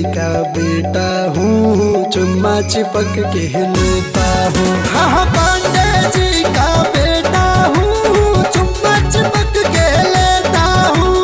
का बेटा हूँ, चुम्मा चिपक के लेता हूँ। हाँ पांडे जी का बेटा हूँ, चुम्मा चिपक के लेता हूँ।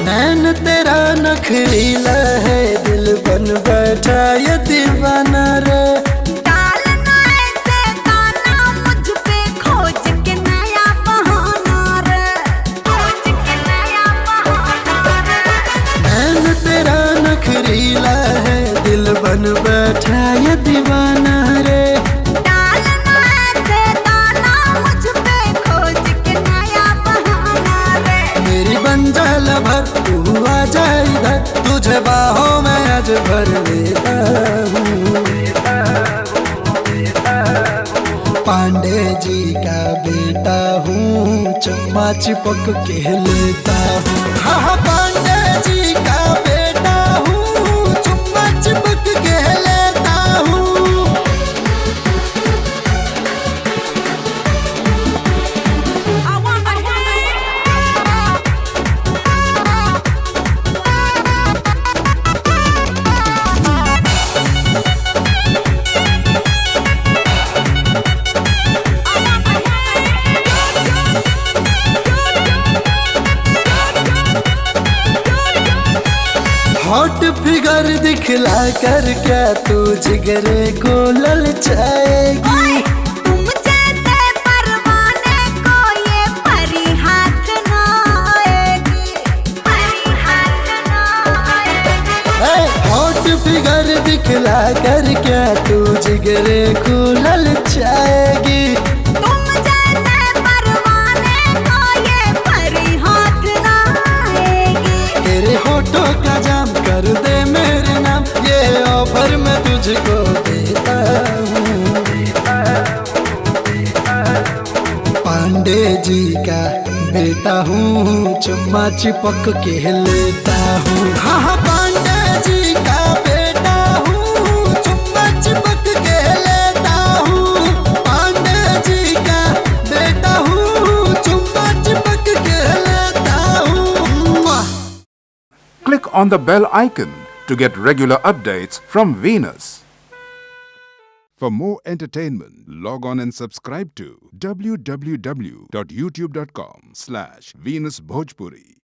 नैन तेरा नखरीला है, दिल बन बैठा ये दीवाना रे। डालना ऐसे गाना मुझ पे, खोज के नया बहाना रे, खोज के नया बहाना रे। नैन तेरा नखरीला है, दिल बन बैठा ये दीवाना रे। डालना ऐसे गाना मुझ पे, खोज के नया बहाना रे। मेरी बंजाल भर तू आ जा इधर, तुझे बाहों में आज भर लेता हूँ। पांडे जी का बेटा हूँ, चुम्मा चिपक के लेता हूँ। हाँ पांडे जी का बेटा हूँ, चुम्मा चिपक के लेता हूँ। हॉट फिगर दिखला कर क्या तू जिगरे को ललचाएगी। तुम जैसे परवाने को ये परी हाथ ना आएगी, परी हाथ ना आएगी। हॉट फिगर दिखला कर क्या तू जिगरे को ललचाएगी। तुम जैसे परवाने को ये परी हाथ ना आएगी। तेरे होठों का जाम कर दे मेरे नाम, ये ऑफर मैं तुझको देता हूँ। पांडे जी का बेटा हूँ, चुम्मा चिपक के लेता हूँ। हाँ पांडे जी का बेटा हूँ, चुम्मा चिपक के लेता हूँ। पांडे जी का बेटा हूँ, चुम्मा चिपक के लेता हूँ। Click on the bell icon to get regular updates from Venus. For more entertainment, log on and subscribe to www.youtube.com/VenusBhojpuri.